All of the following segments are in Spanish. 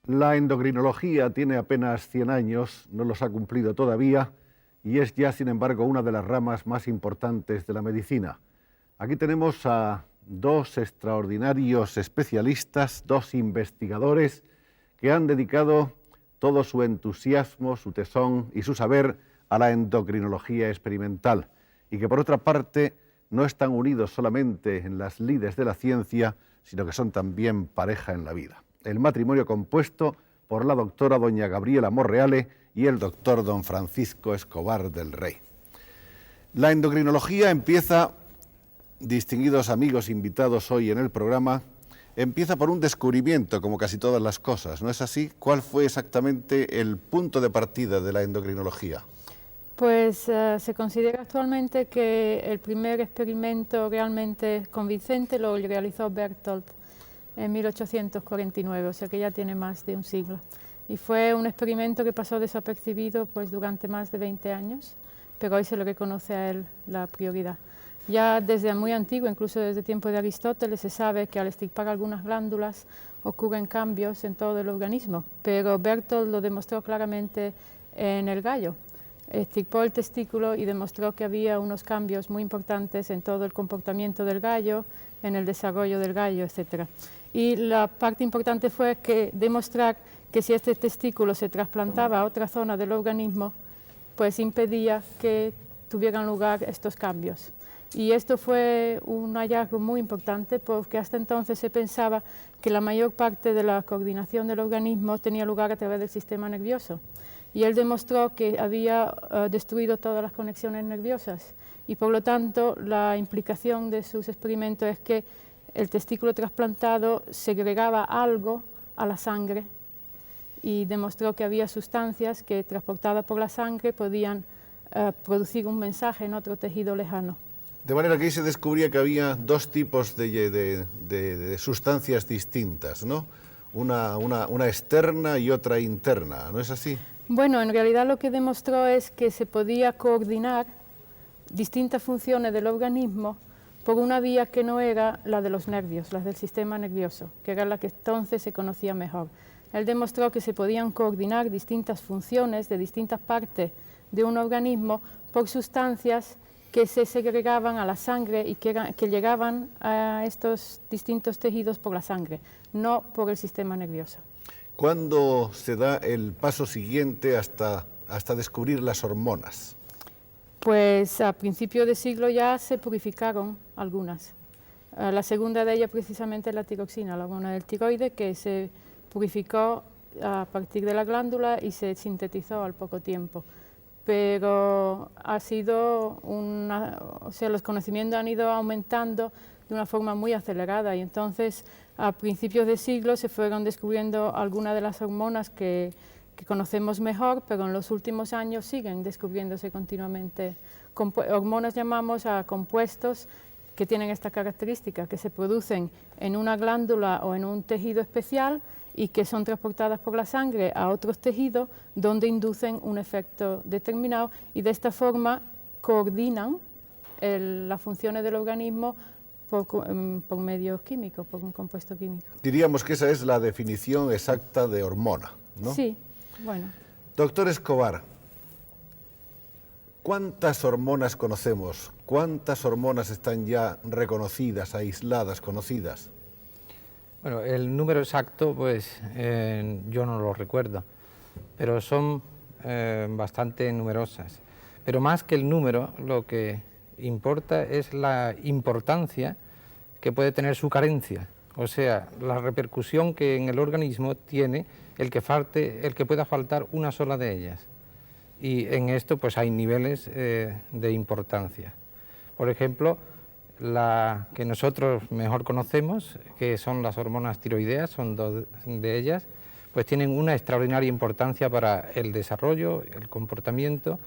La endocrinología tiene apenas 100 años, no los ha cumplido todavía, y es ya, sin embargo, una de las ramas más importantes de la medicina. Aquí tenemos a dos extraordinarios especialistas, dos investigadores que han dedicado todo su entusiasmo, su tesón y su saber a la endocrinología experimental, y que por otra parte no están unidos solamente en las lides de la ciencia, sino que son también pareja en la vida. El matrimonio compuesto por la doctora doña Gabriela Morreale y el doctor don Francisco Escobar del Rey. La endocrinología empieza, distinguidos amigos invitados hoy en el programa, empieza por un descubrimiento, como casi todas las cosas, ¿no es así? ¿Cuál fue exactamente el punto de partida de la endocrinología? Pues se considera actualmente que el primer experimento realmente convincente lo realizó Berthold en 1849, o sea que ya tiene más de un siglo. Y fue un experimento que pasó desapercibido pues, durante más de 20 años, pero hoy se le reconoce a él la prioridad. Ya desde muy antiguo, incluso desde el tiempo de Aristóteles, se sabe que al extirpar algunas glándulas ocurren cambios en todo el organismo, pero Berthold lo demostró claramente en el gallo. Extirpó el testículo y demostró que había unos cambios muy importantes en todo el comportamiento del gallo, en el desarrollo del gallo, etc. Y la parte importante fue que demostrar que si este testículo se trasplantaba a otra zona del organismo, pues impedía que tuvieran lugar estos cambios. Y esto fue un hallazgo muy importante porque hasta entonces se pensaba que la mayor parte de la coordinación del organismo tenía lugar a través del sistema nervioso. Y él demostró que había destruido todas las conexiones nerviosas y por lo tanto la implicación de sus experimentos es que el testículo trasplantado segregaba algo a la sangre y demostró que había sustancias que transportadas por la sangre podían producir un mensaje en otro tejido lejano. De manera que ahí se descubría que había dos tipos de sustancias distintas, ¿no? Una externa y otra interna, ¿no es así? Bueno, en realidad lo que demostró es que se podía coordinar distintas funciones del organismo por una vía que no era la de los nervios, la del sistema nervioso, que era la que entonces se conocía mejor. Él demostró que se podían coordinar distintas funciones de distintas partes de un organismo por sustancias que se segregaban a la sangre y que llegaban a estos distintos tejidos por la sangre, no por el sistema nervioso. ¿Cuándo se da el paso siguiente hasta descubrir las hormonas? Pues a principios de siglo ya se purificaron algunas. La segunda de ellas precisamente es la tiroxina, la hormona del tiroides, que se purificó a partir de la glándula y se sintetizó al poco tiempo. Pero ha sido los conocimientos han ido aumentando de una forma muy acelerada y entonces a principios de siglo se fueron descubriendo algunas de las hormonas que conocemos mejor, pero en los últimos años siguen descubriéndose continuamente. Hormonas llamamos a compuestos que tienen esta característica, que se producen en una glándula o en un tejido especial y que son transportadas por la sangre a otros tejidos donde inducen un efecto determinado y de esta forma coordinan las funciones del organismo por medios químicos, por un compuesto químico. Diríamos que esa es la definición exacta de hormona, ¿no? Sí, bueno. Doctor Escobar, ¿cuántas hormonas conocemos? ¿Cuántas hormonas están ya reconocidas, aisladas, conocidas? Bueno, el número exacto, pues yo no lo recuerdo, pero son bastante numerosas. Pero más que el número, lo que importa es la importancia que puede tener su carencia, o sea, la repercusión que en el organismo tiene el que pueda faltar una sola de ellas. Y en esto pues hay niveles de importancia. Por ejemplo, la que nosotros mejor conocemos, que son las hormonas tiroideas, son dos de ellas, pues tienen una extraordinaria importancia para el desarrollo, el comportamiento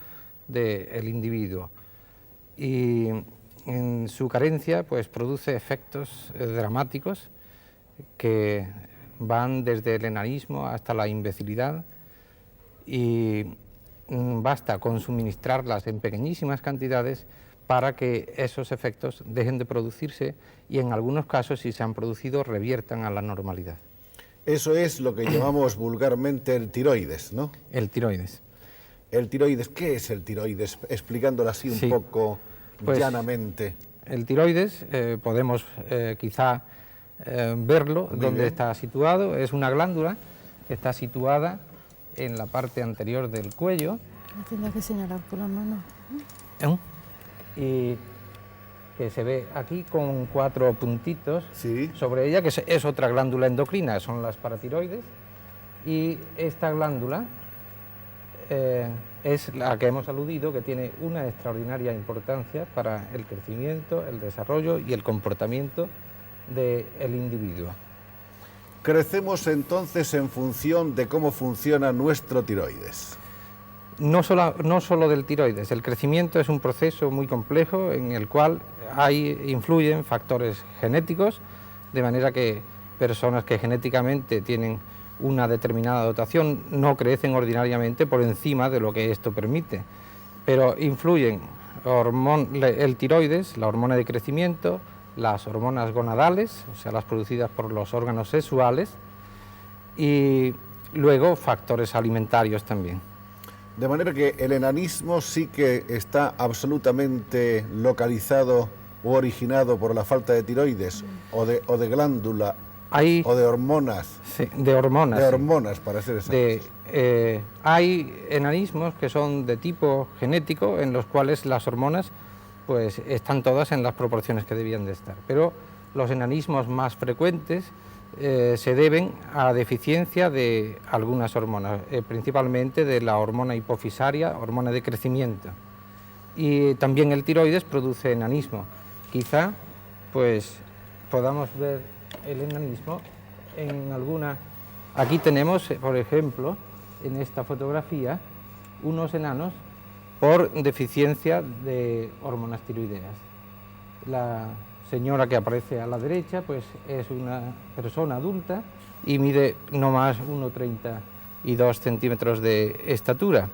del individuo. Y en su carencia pues produce efectos dramáticos que van desde el enanismo hasta la imbecilidad y basta con suministrarlas en pequeñísimas cantidades para que esos efectos dejen de producirse y en algunos casos, si se han producido, reviertan a la normalidad. Eso es lo que llamamos vulgarmente el tiroides, ¿no? El tiroides. El tiroides, ¿qué es el tiroides? Explicándolo así un poco pues, llanamente. El tiroides, podemos quizá verlo, donde está situado. Es una glándula que está situada en la parte anterior del cuello. Tendría que señalar por la mano. Y que se ve aquí con 4 puntitos sobre ella, que es otra glándula endocrina, son las paratiroides. Y esta glándula es la que hemos aludido, que tiene una extraordinaria importancia para el crecimiento, el desarrollo y el comportamiento del individuo. Crecemos entonces en función de cómo funciona nuestro tiroides. No solo del tiroides, el crecimiento es un proceso muy complejo en el cual influyen factores genéticos, de manera que personas que genéticamente tienen una determinada dotación no crecen ordinariamente por encima de lo que esto permite, pero influyen el tiroides, la hormona de crecimiento, las hormonas gonadales, o sea, las producidas por los órganos sexuales, y luego factores alimentarios también. De manera que el enanismo sí que está absolutamente localizado o originado por la falta de tiroides o de glándula o de hormonas. Sí, de hormonas. De hormonas, para ser exactos. Hay enanismos que son de tipo genético, en los cuales las hormonas pues están todas en las proporciones que debían de estar, pero los enanismos más frecuentes se deben a deficiencia de algunas hormonas, principalmente de la hormona hipofisaria, hormona de crecimiento, y también el tiroides produce enanismo. Quizá pues podamos ver el enanismo en alguna... Aquí tenemos, por ejemplo, en esta fotografía, unos enanos por deficiencia de hormonas tiroideas. La señora que aparece a la derecha pues es una persona adulta y mide no más 1,32 centímetros de estatura.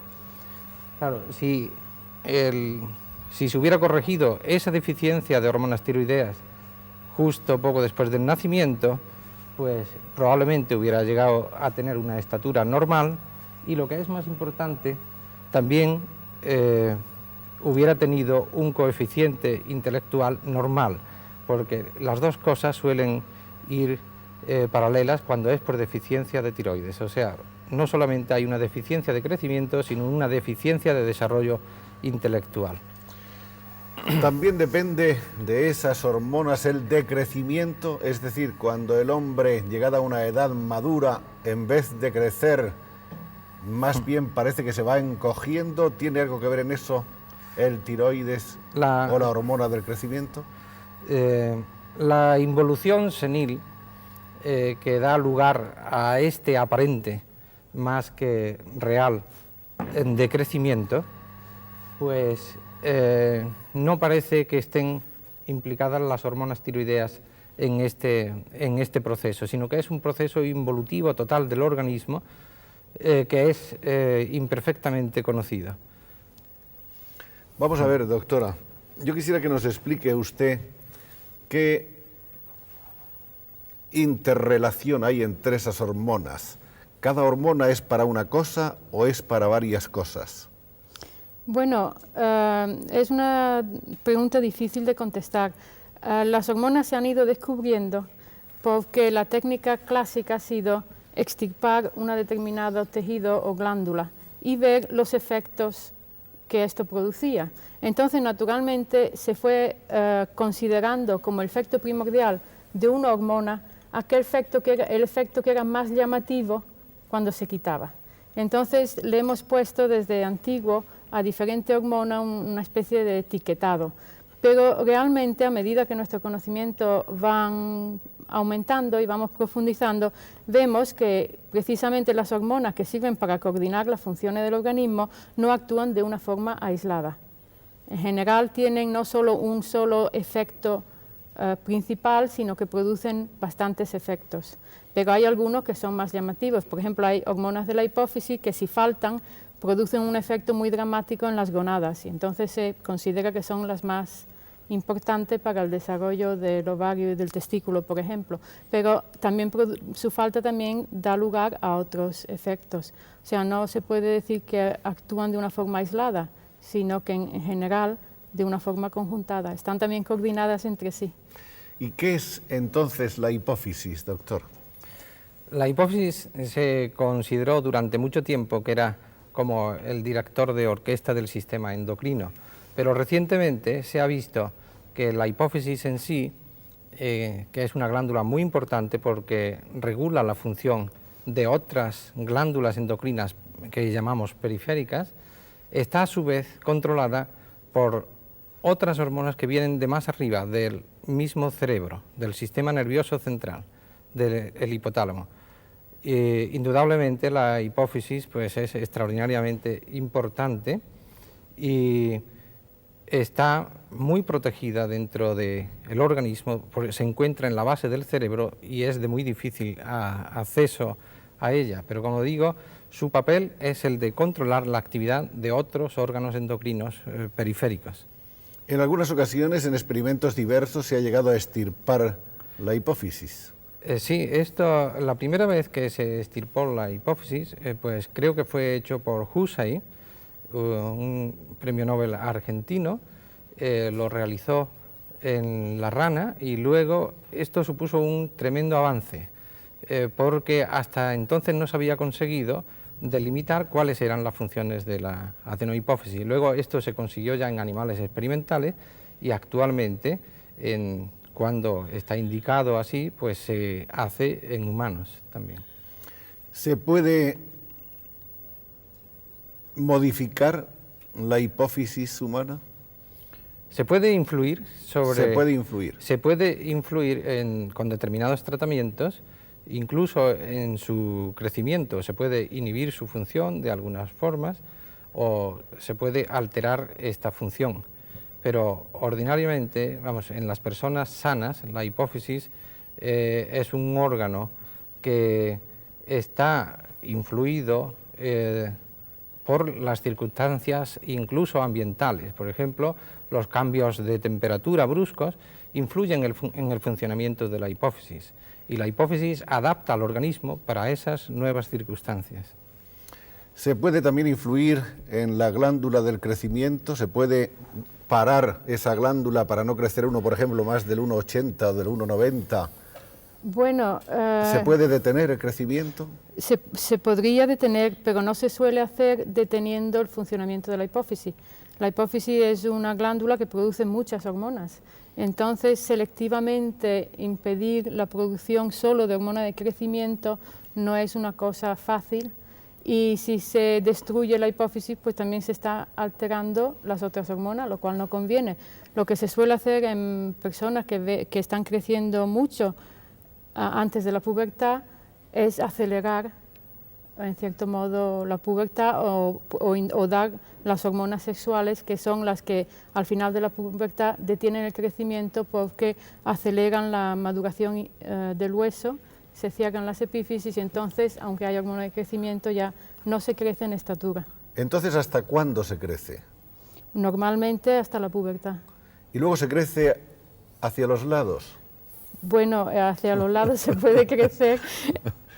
Claro, si se hubiera corregido esa deficiencia de hormonas tiroideas justo poco después del nacimiento, pues probablemente hubiera llegado a tener una estatura normal y, lo que es más importante, también hubiera tenido un coeficiente intelectual normal, porque las dos cosas suelen ir paralelas cuando es por deficiencia de tiroides. O sea, no solamente hay una deficiencia de crecimiento, sino una deficiencia de desarrollo intelectual. También depende de esas hormonas el decrecimiento, es decir, cuando el hombre, llegada a una edad madura, en vez de crecer, más bien parece que se va encogiendo. ¿Tiene algo que ver en eso el tiroides o la hormona del crecimiento? La involución senil que da lugar a este aparente más que real decrecimiento, pues no parece que estén implicadas las hormonas tiroideas en este proceso, sino que es un proceso involutivo total del organismo que es imperfectamente conocido. Vamos a ver, doctora, yo quisiera que nos explique usted qué interrelación hay entre esas hormonas. ¿Cada hormona es para una cosa o es para varias cosas? Bueno, es una pregunta difícil de contestar. Las hormonas se han ido descubriendo porque la técnica clásica ha sido extirpar un determinado tejido o glándula y ver los efectos que esto producía. Entonces, naturalmente, se fue considerando como el efecto primordial de una hormona aquel efecto que era, el efecto que era más llamativo cuando se quitaba. Entonces, le hemos puesto desde antiguo a diferente hormona una especie de etiquetado. Pero realmente, a medida que nuestro conocimiento van aumentando y vamos profundizando, vemos que precisamente las hormonas que sirven para coordinar las funciones del organismo no actúan de una forma aislada. En general tienen no solo un solo efecto principal, sino que producen bastantes efectos. Pero hay algunos que son más llamativos. Por ejemplo, hay hormonas de la hipófisis que, si faltan, producen un efecto muy dramático en las gonadas, y entonces se considera que son las más importante para el desarrollo del ovario y del testículo, por ejemplo, pero también su falta también da lugar a otros efectos. O sea, no se puede decir que actúan de una forma aislada, sino que en general de una forma conjuntada, están también coordinadas entre sí. ¿Y qué es entonces la hipófisis, doctor? La hipófisis se consideró durante mucho tiempo que era como el director de orquesta del sistema endocrino, pero recientemente se ha visto que la hipófisis en sí, que es una glándula muy importante porque regula la función de otras glándulas endocrinas que llamamos periféricas, está a su vez controlada por otras hormonas que vienen de más arriba del mismo cerebro, del sistema nervioso central, del hipotálamo. Indudablemente la hipófisis pues, es extraordinariamente importante y está muy protegida dentro del organismo, porque se encuentra en la base del cerebro y es de muy difícil acceso a ella, pero como digo, su papel es el de controlar la actividad de otros órganos endocrinos periféricos. En algunas ocasiones, en experimentos diversos, se ha llegado a extirpar la hipófisis. Sí, la primera vez que se extirpó la hipófisis, pues creo que fue hecho por Husay, un premio Nobel argentino, lo realizó en la rana y luego esto supuso un tremendo avance, porque hasta entonces no se había conseguido delimitar cuáles eran las funciones de la adenohipófisis. Luego esto se consiguió ya en animales experimentales y actualmente, cuando está indicado así, pues se hace en humanos también. ¿Se puede modificar la hipófisis humana? Se puede influir sobre... Se puede influir. Se puede influir con determinados tratamientos, incluso en su crecimiento. Se puede inhibir su función de algunas formas o se puede alterar esta función. Pero ordinariamente, vamos, en las personas sanas, la hipófisis es un órgano que está influido por las circunstancias incluso ambientales. Por ejemplo, los cambios de temperatura bruscos influyen en el funcionamiento de la hipófisis y la hipófisis adapta al organismo para esas nuevas circunstancias. ¿Se puede también influir en la glándula del crecimiento? ¿Se puede parar esa glándula para no crecer uno, por ejemplo, más del 1,80 o del 1,90? Bueno, ¿se puede detener el crecimiento? Se podría detener, pero no se suele hacer deteniendo el funcionamiento de la hipófisis. La hipófisis es una glándula que produce muchas hormonas. Entonces, selectivamente impedir la producción solo de hormona de crecimiento no es una cosa fácil. Y si se destruye la hipófisis, pues también se está alterando las otras hormonas, lo cual no conviene. Lo que se suele hacer en personas que están creciendo mucho antes de la pubertad es acelerar, en cierto modo, la pubertad o dar las hormonas sexuales, que son las que al final de la pubertad detienen el crecimiento porque aceleran la maduración del hueso, se cierran las epífisis y entonces, aunque haya hormona de crecimiento, ya no se crece en estatura. Entonces, ¿hasta cuándo se crece? Normalmente hasta la pubertad. ¿Y luego se crece hacia los lados? Bueno, hacia los lados se puede crecer,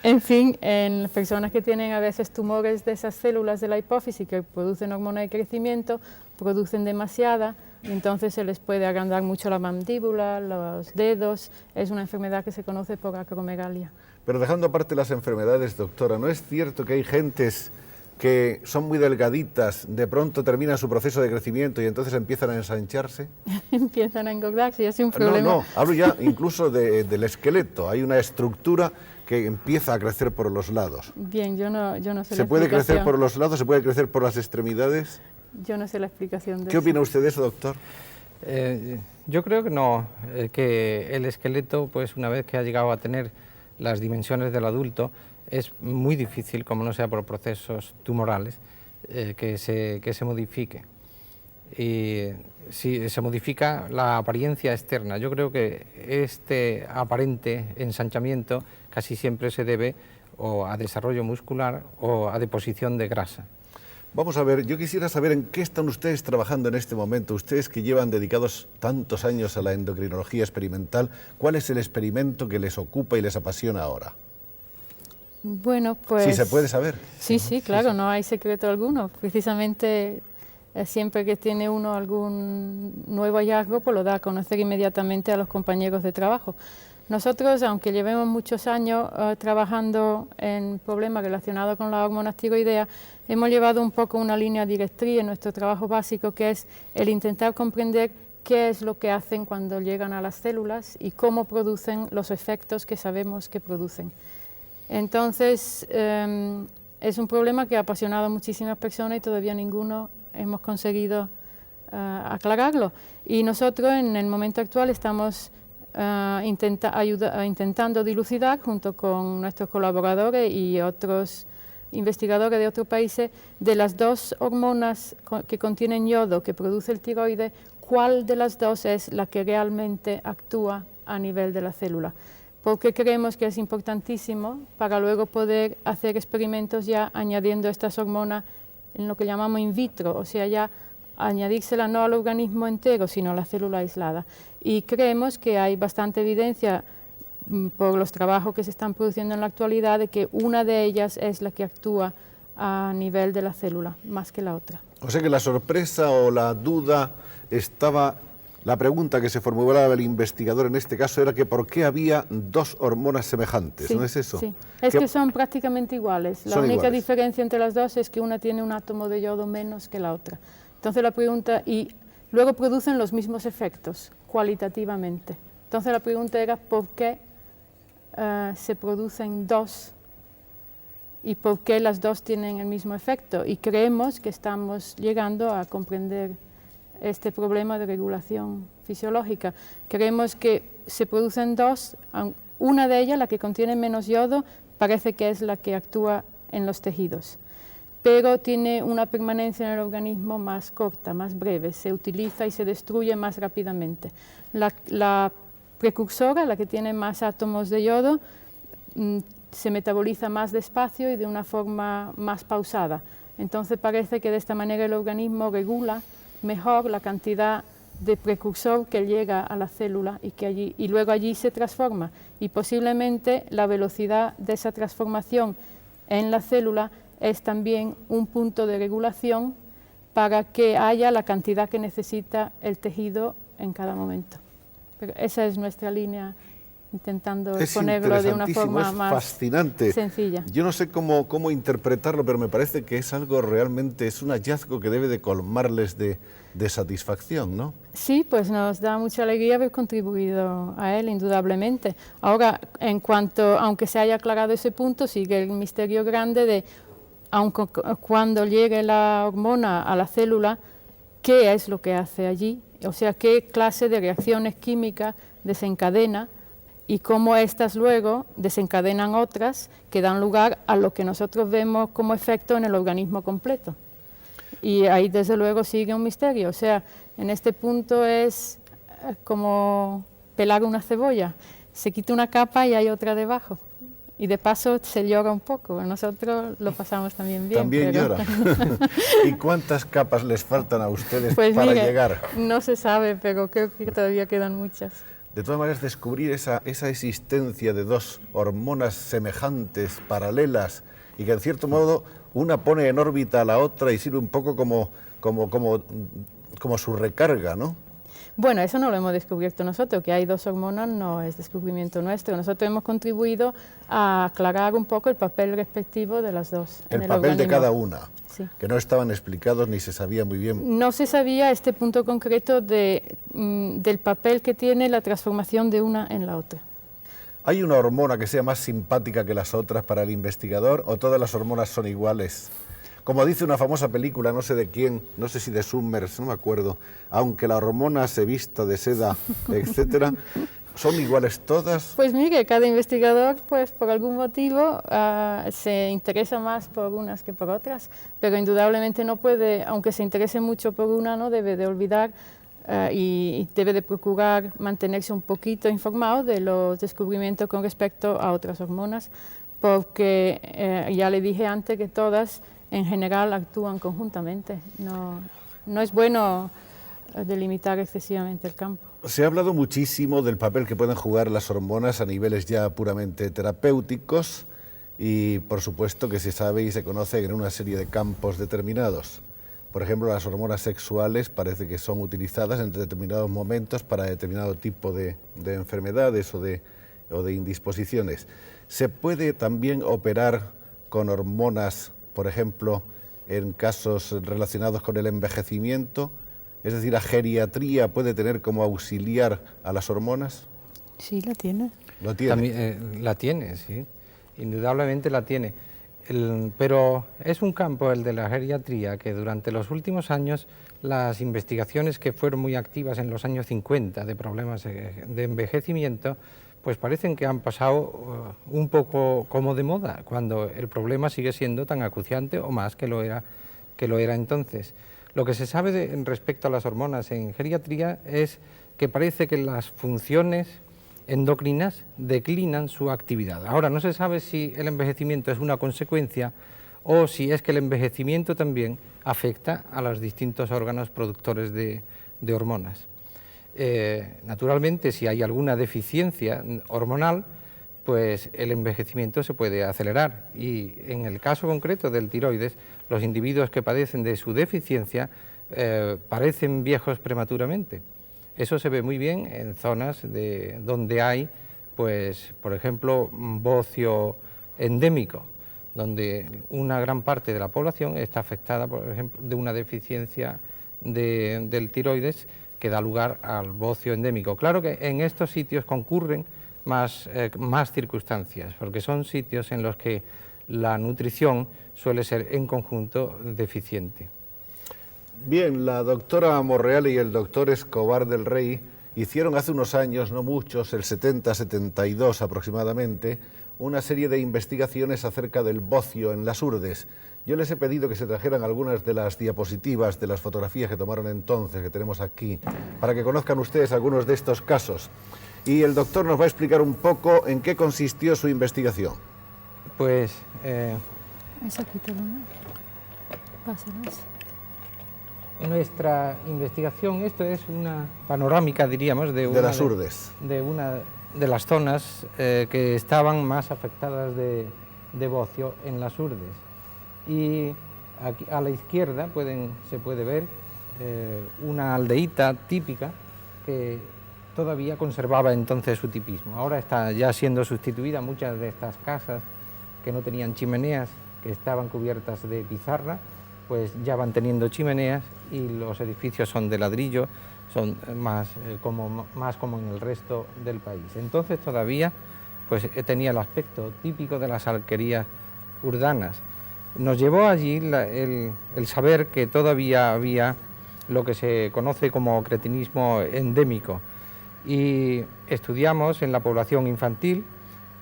en fin, en personas que tienen a veces tumores de esas células de la hipófisis que producen hormona de crecimiento, producen demasiada, y entonces se les puede agrandar mucho la mandíbula, los dedos. Es una enfermedad que se conoce por acromegalia. Pero dejando aparte las enfermedades, doctora, ¿no es cierto que hay gentes que son muy delgaditas, de pronto terminan su proceso de crecimiento y entonces empiezan a ensancharse? Empiezan a engordarse, es un problema. No, hablo ya incluso del esqueleto. Hay una estructura que empieza a crecer por los lados. Bien, yo no sé la explicación. ¿Se puede crecer por los lados? ¿Se puede crecer por las extremidades? Yo no sé la explicación de eso. ¿Qué opina usted de eso, doctor? Yo creo que no, que el esqueleto, pues una vez que ha llegado a tener las dimensiones del adulto, es muy difícil, como no sea por procesos tumorales, que se modifique. Y si se modifica la apariencia externa, yo creo que este aparente ensanchamiento casi siempre se debe o a desarrollo muscular o a deposición de grasa. Vamos a ver, yo quisiera saber en qué están ustedes trabajando en este momento, ustedes que llevan dedicados tantos años a la endocrinología experimental, ¿cuál es el experimento que les ocupa y les apasiona ahora? Bueno, pues... Sí, se puede saber. Sí, claro, no hay secreto alguno. Precisamente siempre que tiene uno algún nuevo hallazgo, pues lo da a conocer inmediatamente a los compañeros de trabajo. Nosotros, aunque llevemos muchos años trabajando en problemas relacionados con las hormonas tiroideas, hemos llevado un poco una línea directriz en nuestro trabajo básico, que es el intentar comprender qué es lo que hacen cuando llegan a las células y cómo producen los efectos que sabemos que producen. Entonces, es un problema que ha apasionado a muchísimas personas y todavía ninguno hemos conseguido aclararlo. Y nosotros en el momento actual estamos intentando dilucidar junto con nuestros colaboradores y otros investigadores de otros países de las dos hormonas que contienen yodo que produce el tiroides, cuál de las dos es la que realmente actúa a nivel de la célula, porque creemos que es importantísimo para luego poder hacer experimentos ya añadiendo estas hormonas en lo que llamamos in vitro, o sea, ya añadírsela no al organismo entero, sino a la célula aislada. Y creemos que hay bastante evidencia por los trabajos que se están produciendo en la actualidad de que una de ellas es la que actúa a nivel de la célula, más que la otra. O sea que la sorpresa o la duda estaba, la pregunta que se formulaba el investigador en este caso era que por qué había dos hormonas semejantes, sí, ¿no es eso? Sí, es que son prácticamente iguales. La única diferencia entre las dos es que una tiene un átomo de yodo menos que la otra. Entonces la pregunta, y luego producen los mismos efectos cualitativamente. Entonces la pregunta era por qué se producen dos y por qué las dos tienen el mismo efecto. Y creemos que estamos llegando a comprender este problema de regulación fisiológica. Creemos que se producen dos, una de ellas, la que contiene menos yodo, parece que es la que actúa en los tejidos, pero tiene una permanencia en el organismo más corta, más breve, se utiliza y se destruye más rápidamente. La precursora, la que tiene más átomos de yodo, se metaboliza más despacio y de una forma más pausada. Entonces parece que de esta manera el organismo regula mejor la cantidad de precursor que llega a la célula y luego allí se transforma. Y posiblemente la velocidad de esa transformación en la célula es también un punto de regulación para que haya la cantidad que necesita el tejido en cada momento. Pero esa es nuestra línea, intentando exponerlo de una forma más fascinante, sencilla. Yo no sé cómo interpretarlo, pero me parece que es algo realmente, es un hallazgo que debe de colmarles de satisfacción, ¿no? Sí, pues nos da mucha alegría haber contribuido a él, indudablemente. Ahora, aunque se haya aclarado ese punto, sigue el misterio grande de, aunque cuando llegue la hormona a la célula, ¿qué es lo que hace allí? O sea, ¿qué clase de reacciones químicas desencadena y cómo estas luego desencadenan otras que dan lugar a lo que nosotros vemos como efecto en el organismo completo? Y ahí desde luego sigue un misterio. O sea, en este punto es como pelar una cebolla. Se quita una capa y hay otra debajo. Y de paso se llora un poco, nosotros lo pasamos también bien. También llora. ¿Y cuántas capas les faltan a ustedes pues para mire, llegar? No se sabe, pero creo que todavía quedan muchas. De todas maneras, descubrir esa existencia de dos hormonas semejantes, paralelas, y que en cierto modo una pone en órbita a la otra y sirve un poco como su recarga, ¿no? Bueno, eso no lo hemos descubierto nosotros, que hay dos hormonas no es descubrimiento nuestro. Nosotros hemos contribuido a aclarar un poco el papel respectivo de las dos. El papel de cada una, sí, que no estaban explicados ni se sabía muy bien. No se sabía este punto concreto del papel que tiene la transformación de una en la otra. ¿Hay una hormona que sea más simpática que las otras para el investigador o todas las hormonas son iguales? Como dice una famosa película, no sé de quién, no sé si de Summers, no me acuerdo, aunque la hormona se vista de seda, etcétera, ¿son iguales todas? Pues mire, cada investigador, pues por algún motivo, se interesa más por unas que por otras, pero indudablemente no puede, aunque se interese mucho por una, no debe de olvidar y debe de procurar mantenerse un poquito informado de los descubrimientos con respecto a otras hormonas, porque ya le dije antes que todas en general actúan conjuntamente. No es bueno delimitar excesivamente el campo. Se ha hablado muchísimo del papel que pueden jugar las hormonas a niveles ya puramente terapéuticos y por supuesto que se sabe y se conoce en una serie de campos determinados. Por ejemplo, las hormonas sexuales parece que son utilizadas en determinados momentos para determinado tipo de enfermedades o de indisposiciones. ¿Se puede también operar con hormonas, por ejemplo, en casos relacionados con el envejecimiento? Es decir, ¿la geriatría puede tener como auxiliar a las hormonas? Sí, la tiene. ¿Lo tiene? También, la tiene, sí, indudablemente la tiene. Pero es un campo, el de la geriatría, que durante los últimos años las investigaciones que fueron muy activas en los años 50 de problemas de envejecimiento, pues parecen que han pasado un poco como de moda, cuando el problema sigue siendo tan acuciante o más que lo era entonces. Lo que se sabe respecto a las hormonas en geriatría es que parece que las funciones endocrinas declinan su actividad. Ahora, no se sabe si el envejecimiento es una consecuencia o si es que el envejecimiento también afecta a los distintos órganos productores de hormonas. Naturalmente, si hay alguna deficiencia hormonal, pues el envejecimiento se puede acelerar y en el caso concreto del tiroides, los individuos que padecen de su deficiencia parecen viejos prematuramente. Eso se ve muy bien en zonas donde hay, pues, por ejemplo, bocio endémico, donde una gran parte de la población está afectada, por ejemplo, de una deficiencia del tiroides que da lugar al bocio endémico. Claro que en estos sitios concurren más circunstancias, porque son sitios en los que la nutrición suele ser en conjunto deficiente. Bien, la doctora Monreal y el doctor Escobar del Rey hicieron hace unos años, no muchos, el 70-72 aproximadamente, una serie de investigaciones acerca del bocio en las urdes. Yo les he pedido que se trajeran algunas de las diapositivas de las fotografías que tomaron entonces, que tenemos aquí, para que conozcan ustedes algunos de estos casos. Y el doctor nos va a explicar un poco en qué consistió su investigación. Pues... Esa quítalo, ¿no? Pásalas. Nuestra investigación, esto es una panorámica, diríamos, de las urdes. De una de las zonas que estaban más afectadas de bocio en las urdes. Y aquí a la izquierda se puede ver una aldeíta típica que todavía conservaba entonces su tipismo. Ahora está ya siendo sustituida muchas de estas casas que no tenían chimeneas, que estaban cubiertas de pizarra, pues ya van teniendo chimeneas y los edificios son de ladrillo, son más como en el resto del país. Entonces todavía pues tenía el aspecto típico de las alquerías urdanas. Nos llevó allí el saber que todavía había lo que se conoce como cretinismo endémico y estudiamos en la población infantil,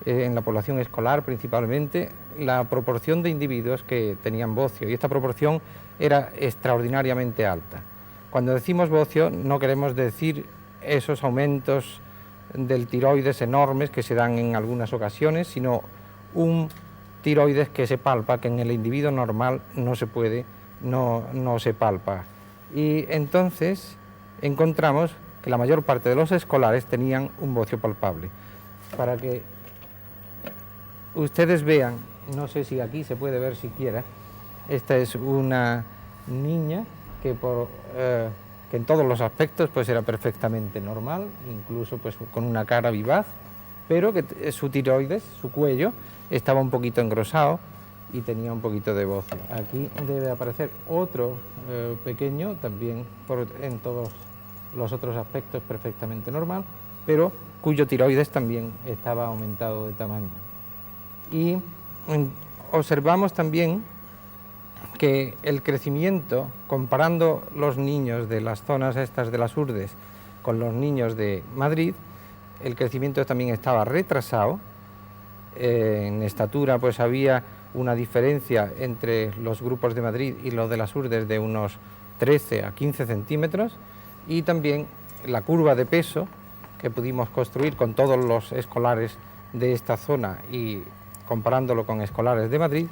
en la población escolar principalmente, la proporción de individuos que tenían bocio y esta proporción era extraordinariamente alta. Cuando decimos bocio no queremos decir esos aumentos del tiroides enormes que se dan en algunas ocasiones, sino un tiroides que se palpa, que en el individuo normal no se palpa. Y entonces encontramos que la mayor parte de los escolares tenían un bocio palpable. Para que ustedes vean, no sé si aquí se puede ver siquiera, esta es una niña que en todos los aspectos pues era perfectamente normal, incluso pues con una cara vivaz, pero que su tiroides, su cuello, estaba un poquito engrosado y tenía un poquito de bocio. Aquí debe aparecer otro pequeño, también en todos los otros aspectos perfectamente normal, pero cuyo tiroides también estaba aumentado de tamaño. Y observamos también que el crecimiento, comparando los niños de las zonas estas de las urdes con los niños de Madrid, el crecimiento también estaba retrasado. En estatura pues había una diferencia entre los grupos de Madrid y los de las urdes de unos 13 a 15 centímetros y también la curva de peso que pudimos construir con todos los escolares de esta zona y comparándolo con escolares de Madrid,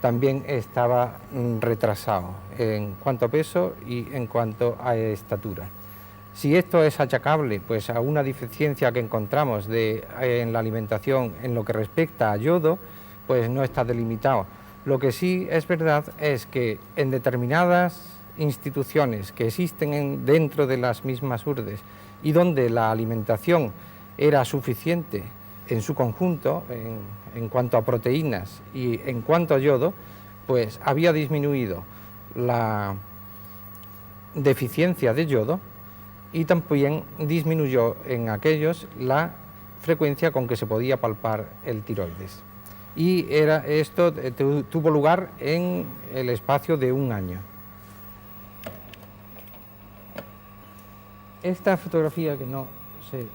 también estaba retrasado en cuanto a peso y en cuanto a estatura. Si esto es achacable pues a una deficiencia que encontramos en la alimentación en lo que respecta a yodo, pues no está delimitado. Lo que sí es verdad es que en determinadas instituciones que existen dentro de las mismas urdes y donde la alimentación era suficiente en su conjunto, en cuanto a proteínas y en cuanto a yodo, pues había disminuido la deficiencia de yodo y también disminuyó en aquellos la frecuencia con que se podía palpar el tiroides. Y esto tuvo lugar en el espacio de un año. Esta fotografía, que no se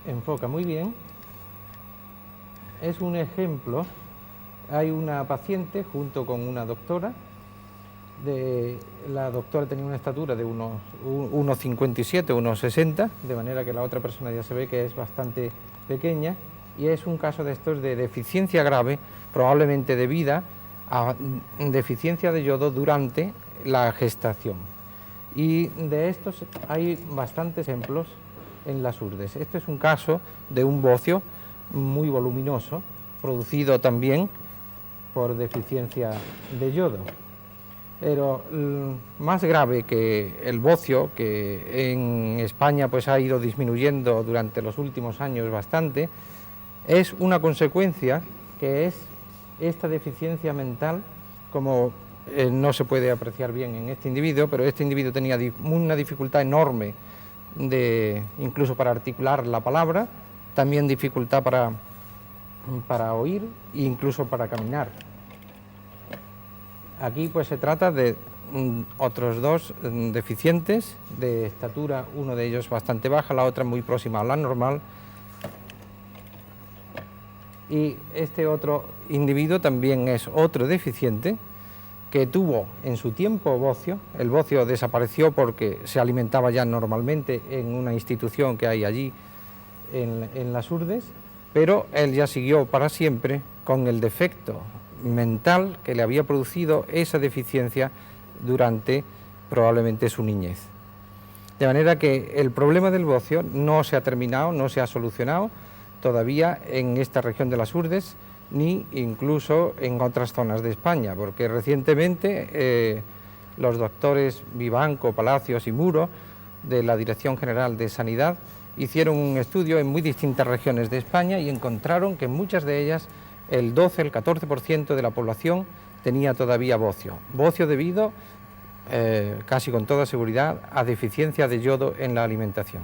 enfoca muy bien, es un ejemplo. Hay una paciente junto con una doctora. La doctora tenía una estatura de unos 1,57, unos 60, de manera que la otra persona ya se ve que es bastante pequeña, y es un caso de estos de deficiencia grave, probablemente debida a deficiencia de yodo durante la gestación. Y de estos hay bastantes ejemplos en las urdes. Este es un caso de un bocio muy voluminoso, producido también por deficiencia de yodo. Pero más grave que el bocio, que en España pues ha ido disminuyendo durante los últimos años bastante, es una consecuencia que es esta deficiencia mental, como no se puede apreciar bien en este individuo, pero este individuo tenía una dificultad enorme incluso para articular la palabra, también dificultad para oír e incluso para caminar. Aquí pues se trata de otros dos deficientes de estatura, uno de ellos bastante baja, la otra muy próxima a la normal. Y este otro individuo también es otro deficiente que tuvo en su tiempo bocio. El bocio desapareció porque se alimentaba ya normalmente en una institución que hay allí en las urdes, pero él ya siguió para siempre con el defecto mental que le había producido esa deficiencia durante probablemente su niñez. De manera que el problema del bocio no se ha terminado, no se ha solucionado todavía en esta región de las urdes, ni incluso en otras zonas de España, porque recientemente los doctores Vivanco, Palacios y Muro, de la Dirección General de Sanidad, hicieron un estudio en muy distintas regiones de España y encontraron que en muchas de ellas el 12, el 14% de la población tenía todavía bocio. Bocio debido, casi con toda seguridad, a deficiencia de yodo en la alimentación.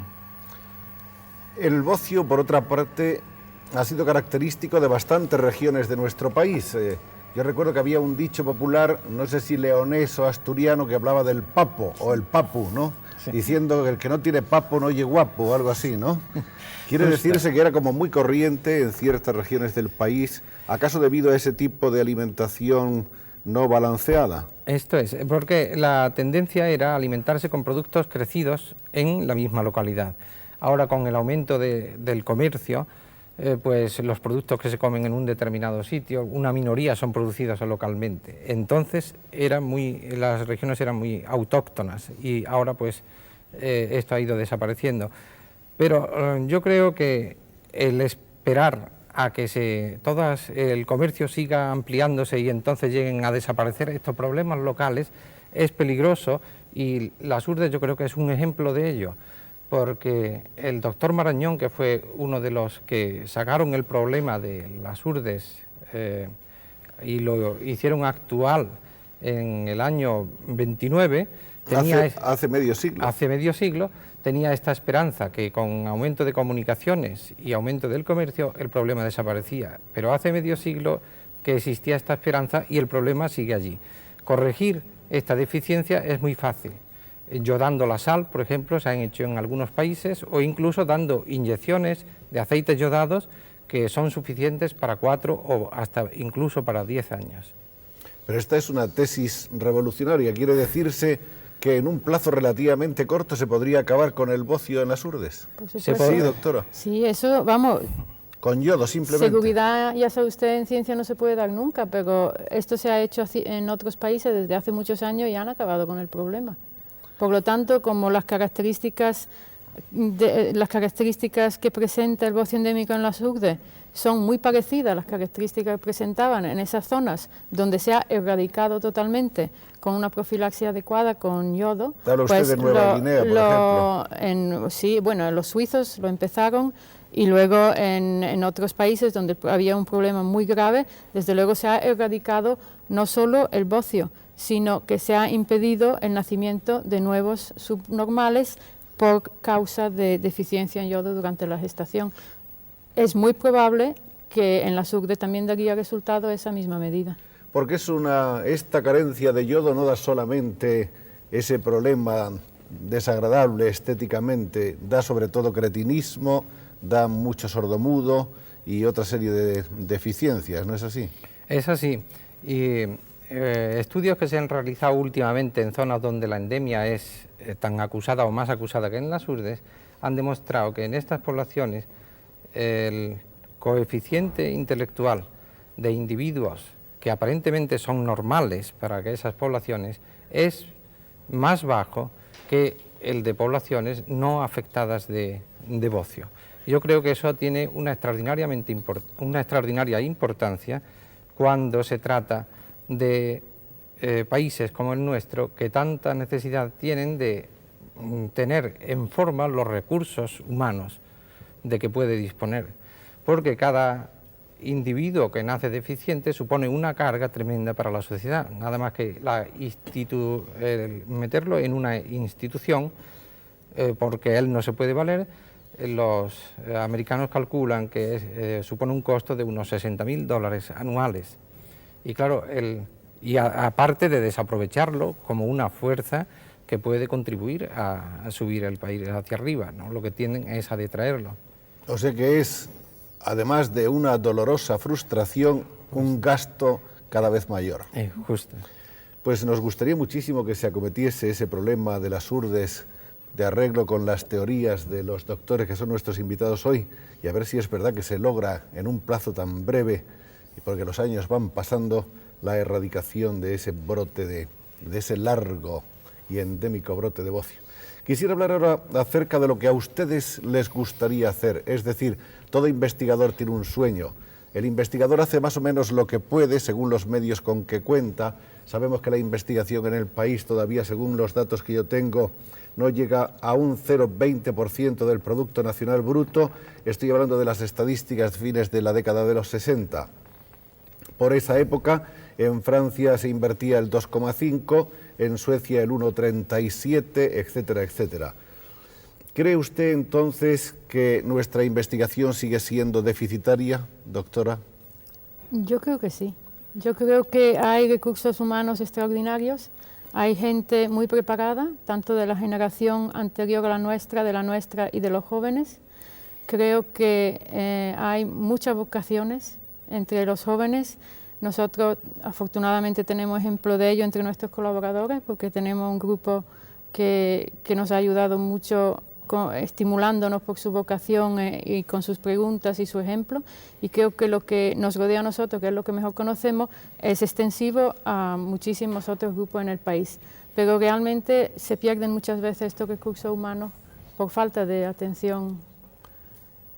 El bocio, por otra parte, ha sido característico de bastantes regiones de nuestro país. Yo recuerdo que había un dicho popular, no sé si leonés o asturiano, que hablaba del papo o el papu, ¿no? Sí. Diciendo que el que no tiene papo no oye guapo o algo así, ¿no? Quiere decirse que era como muy corriente en ciertas regiones del país, ¿acaso debido a ese tipo de alimentación no balanceada? Esto es, porque la tendencia era alimentarse con productos crecidos en la misma localidad. Ahora, con el aumento del comercio, pues los productos que se comen en un determinado sitio, una minoría son producidos localmente. Entonces las regiones eran muy autóctonas y ahora pues esto ha ido desapareciendo. Pero yo creo que el esperar a que el comercio siga ampliándose y entonces lleguen a desaparecer estos problemas locales es peligroso, y las urdes yo creo que es un ejemplo de ello, porque el doctor Marañón, que fue uno de los que sacaron el problema de las urdes y lo hicieron actual en el año 29, hace medio siglo. Hace medio siglo, tenía esta esperanza que con aumento de comunicaciones y aumento del comercio el problema desaparecía, pero hace medio siglo que existía esta esperanza y el problema sigue allí. Corregir esta deficiencia es muy fácil. Yodando la sal, por ejemplo, se han hecho en algunos países, o incluso dando inyecciones de aceites yodados que son suficientes para 4 o hasta incluso para 10 años. Pero esta es una tesis revolucionaria. Quiere decirse que en un plazo relativamente corto se podría acabar con el bocio en las urdes. Sí, doctora. Sí, eso, vamos, Con yodo, simplemente. Seguridad, ya sabe usted, en ciencia no se puede dar nunca, pero esto se ha hecho en otros países desde hace muchos años y han acabado con el problema. Por lo tanto, como las características que presenta el bocio endémico en las urdes son muy parecidas a las características que presentaban en esas zonas donde se ha erradicado totalmente con una profilaxia adecuada con yodo. Habla usted de Nueva Guinea, por ejemplo. Sí, bueno, los suizos lo empezaron y luego en otros países donde había un problema muy grave, desde luego se ha erradicado no solo el bocio, sino que se ha impedido el nacimiento de nuevos subnormales por causa de deficiencia en yodo durante la gestación. Es muy probable que en la SUGDE también daría resultado esa misma medida. Porque esta carencia de yodo no da solamente ese problema desagradable estéticamente, da sobre todo cretinismo, da mucho sordomudo y otra serie de deficiencias, ¿no es así? Es así. Y estudios que se han realizado últimamente en zonas donde la endemia es tan acusada o más acusada que en las urdes, han demostrado que en estas poblaciones el coeficiente intelectual de individuos que aparentemente son normales para que esas poblaciones es más bajo que el de poblaciones no afectadas de bocio. Yo creo que eso tiene una extraordinaria importancia cuando se trata de países como el nuestro, que tanta necesidad tienen de tener en forma los recursos humanos de que puede disponer, porque cada individuo que nace deficiente supone una carga tremenda para la sociedad, nada más que meterlo en una institución, porque él no se puede valer. Los americanos calculan que supone un costo de unos $60.000 anuales. Y claro, aparte de desaprovecharlo como una fuerza que puede contribuir a subir el país hacia arriba, ¿no? Lo que tienden es a detraerlo. O sea que es, además de una dolorosa frustración, un gasto cada vez mayor. Justo. Pues nos gustaría muchísimo que se acometiese ese problema de las urdes de arreglo con las teorías de los doctores que son nuestros invitados hoy, y a ver si es verdad que se logra en un plazo tan breve, y porque los años van pasando, la erradicación de ese brote, de ese largo y endémico brote de bocio. Quisiera hablar ahora acerca de lo que a ustedes les gustaría hacer, es decir, todo investigador tiene un sueño. El investigador hace más o menos lo que puede según los medios con que cuenta. Sabemos que la investigación en el país todavía, según los datos que yo tengo, no llega a un 0,20% del Producto Nacional Bruto. Estoy hablando de las estadísticas de fines de la década de los 60. Por esa época, en Francia se invertía el 2,5%, en Suecia el 1,37%, etcétera, etcétera. ¿Cree usted entonces que nuestra investigación sigue siendo deficitaria, doctora? Yo creo que sí. Yo creo que hay recursos humanos extraordinarios, hay gente muy preparada, tanto de la generación anterior a la nuestra y de los jóvenes. Creo que hay muchas vocaciones entre los jóvenes. Nosotros afortunadamente tenemos ejemplo de ello entre nuestros colaboradores, porque tenemos un grupo que nos ha ayudado mucho estimulándonos por su vocación y con sus preguntas y su ejemplo, y creo que lo que nos rodea a nosotros, que es lo que mejor conocemos, es extensivo a muchísimos otros grupos en el país, pero realmente se pierden muchas veces estos recursos humanos por falta de atención.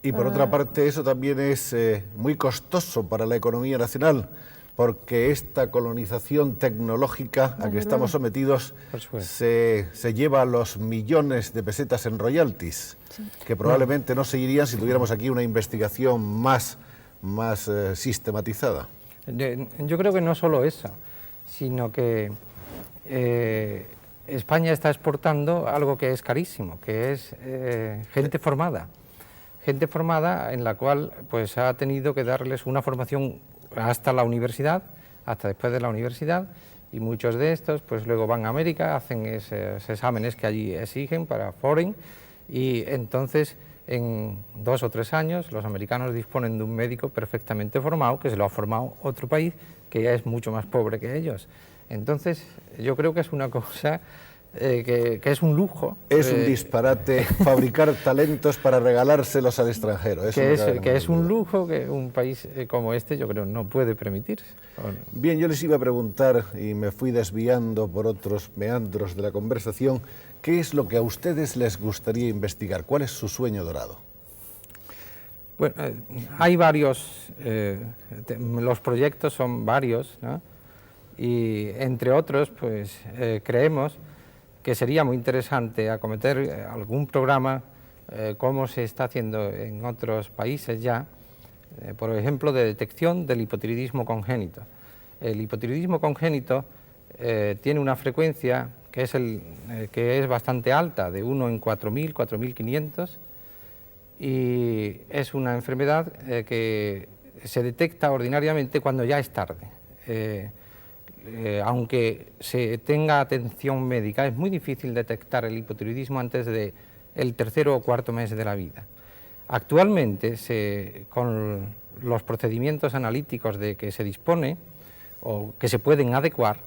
Y por otra parte, eso también es muy costoso para la economía nacional, porque esta colonización tecnológica a que estamos sometidos se lleva los millones de pesetas en royalties, sí, que probablemente no seguirían si tuviéramos aquí una investigación más sistematizada. Yo creo que no solo eso, sino que España está exportando algo que es carísimo, que es gente formada. Gente formada en la cual pues ha tenido que darles una formación hasta la universidad, hasta después de la universidad, y muchos de estos pues luego van a América, hacen esos exámenes que allí exigen para foreign, y entonces en 2 o 3 años los americanos disponen de un médico perfectamente formado, que se lo ha formado otro país que ya es mucho más pobre que ellos. Entonces yo creo que es una cosa que es un lujo. Es un disparate fabricar talentos para regalárselos al extranjero. Eso Que es un lujo que un país como este, yo creo, no puede permitirse. Bien, yo les iba a preguntar, y me fui desviando por otros meandros de la conversación, ¿qué es lo que a ustedes les gustaría investigar? ¿Cuál es su sueño dorado? Bueno, hay varios, los proyectos son varios, ¿no? Y entre otros, pues creemos que sería muy interesante acometer algún programa como se está haciendo en otros países ya, por ejemplo, de detección del hipotiroidismo congénito. El hipotiroidismo congénito tiene una frecuencia que es bastante alta, de 1 en 4.000, 4.500, y es una enfermedad que se detecta ordinariamente cuando ya es tarde. Aunque se tenga atención médica, es muy difícil detectar el hipotiroidismo antes del 3.º o 4.º mes de la vida. Actualmente, con los procedimientos analíticos de que se dispone o que se pueden adecuar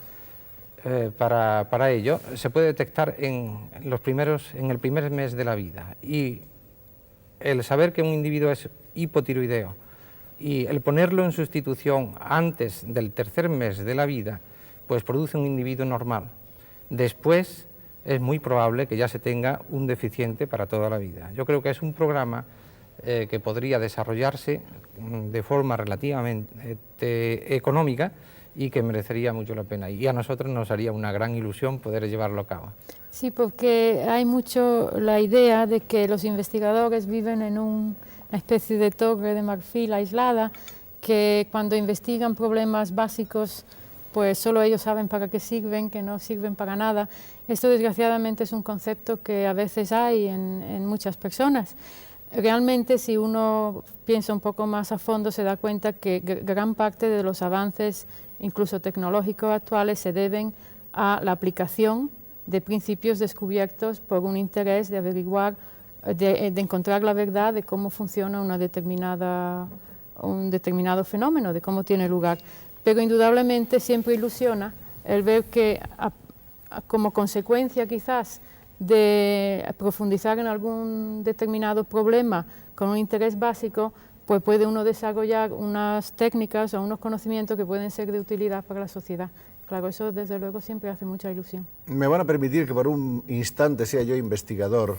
para ello, se puede detectar en el primer mes de la vida. Y el saber que un individuo es hipotiroideo y el ponerlo en sustitución antes del 3.er mes de la vida, pues produce un individuo normal. Después es muy probable que ya se tenga un deficiente para toda la vida. Yo creo que es un programa que podría desarrollarse de forma relativamente económica y que merecería mucho la pena. Y a nosotros nos haría una gran ilusión poder llevarlo a cabo. Sí, porque hay mucho la idea de que los investigadores viven en una especie de torre de marfil aislada, que cuando investigan problemas básicos, pues solo ellos saben para qué sirven, que no sirven para nada. Esto desgraciadamente es un concepto que a veces hay en muchas personas. Realmente, si uno piensa un poco más a fondo, se da cuenta que gran parte de los avances, incluso tecnológicos actuales, se deben a la aplicación de principios descubiertos por un interés de averiguar, de encontrar la verdad de cómo funciona un determinado fenómeno, de cómo tiene lugar. Pero indudablemente siempre ilusiona el ver que como consecuencia quizás de profundizar en algún determinado problema con un interés básico, pues puede uno desarrollar unas técnicas o unos conocimientos que pueden ser de utilidad para la sociedad. Claro, eso desde luego siempre hace mucha ilusión. Me van a permitir que por un instante sea yo investigador,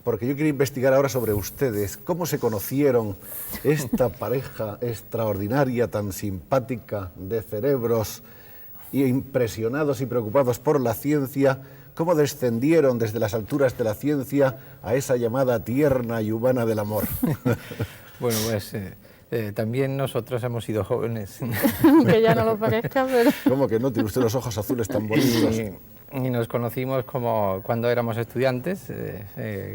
porque yo quiero investigar ahora sobre ustedes. ¿Cómo se conocieron esta pareja extraordinaria, tan simpática, de cerebros impresionados y preocupados por la ciencia? ¿Cómo descendieron desde las alturas de la ciencia a esa llamada tierna y humana del amor? Bueno, pues también nosotros hemos sido jóvenes. Que ya no lo parezca, pero... ¿Cómo que no? Tiene usted los ojos azules tan bonitos. Y nos conocimos como cuando éramos estudiantes.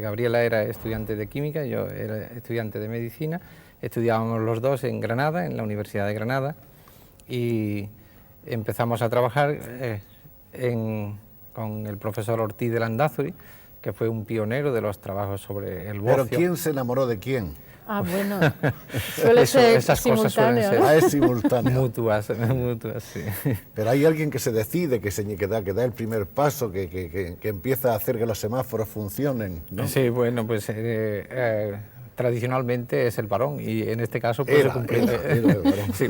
Gabriela era estudiante de química, yo era estudiante de medicina. Estudiábamos los dos en Granada, en la Universidad de Granada, y empezamos a trabajar con el profesor Ortiz de Landázuri, que fue un pionero de los trabajos sobre el bocio. ¿Pero quién se enamoró de quién? Ah, bueno, suele ser esas cosas simultáneo. suelen ser Ah, es simultáneo. mutuas, sí. Pero hay alguien que se decide, que da el primer paso, que empieza a hacer que los semáforos funcionen, ¿no? Sí, bueno, pues tradicionalmente es el varón y en este caso pues se cumplió. Era el varón. Sí.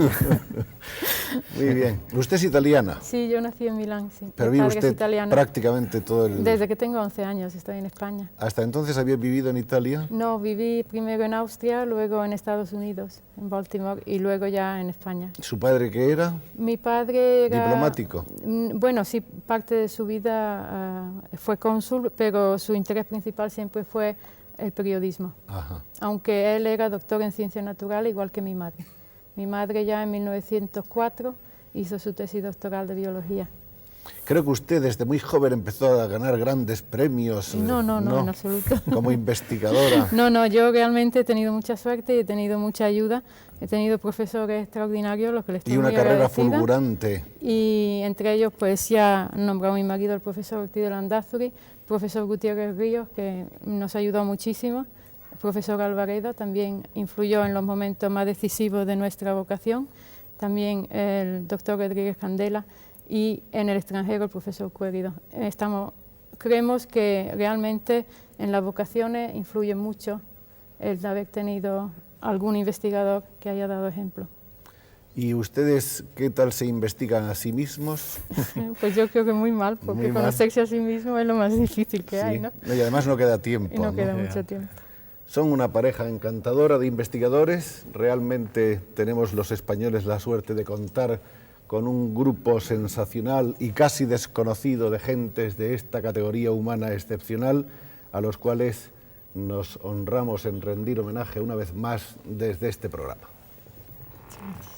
Muy bien. ¿Usted es italiana? Sí, yo nací en Milán, sí. Pero Mi vive padre es usted italiano. prácticamente todo el... Desde que tengo 11 años estoy en España. ¿Hasta entonces había vivido en Italia? No, viví primero en Austria, luego en Estados Unidos, en Baltimore, y luego ya en España. ¿Su padre qué era? Mi padre era... ¿Diplomático? Bueno, sí, parte de su vida fue cónsul, pero su interés principal siempre fue el periodismo. Ajá. Aunque él era doctor en ciencias naturales, igual que mi madre. Mi madre ya en 1904 hizo su tesis doctoral de biología. Creo que usted desde muy joven empezó a ganar grandes premios. No, en absoluto. Como investigadora. No, yo realmente he tenido mucha suerte y he tenido mucha ayuda. He tenido profesores extraordinarios, los que les estoy Y una muy carrera agradecida. fulgurante. Y entre ellos, pues ya nombró a mi marido el profesor Ortiz de Landázuri, profesor Gutiérrez Ríos, que nos ayudó muchísimo. El profesor Alvaredo también influyó en los momentos más decisivos de nuestra vocación. También el doctor Rodríguez Candela y en el extranjero el profesor Cuérido. Estamos creemos que realmente en las vocaciones influye mucho el de haber tenido algún investigador que haya dado ejemplo. ¿Y ustedes qué tal se investigan a sí mismos? Pues yo creo que muy mal, porque Muy mal. conocerse a sí mismo es lo más difícil que hay, ¿no? Y además no queda tiempo. Y no queda ¿no? mucho tiempo. Son una pareja encantadora de investigadores. Realmente tenemos los españoles la suerte de contar con un grupo sensacional y casi desconocido de gentes de esta categoría humana excepcional, a los cuales nos honramos en rendir homenaje una vez más desde este programa. Muchas gracias.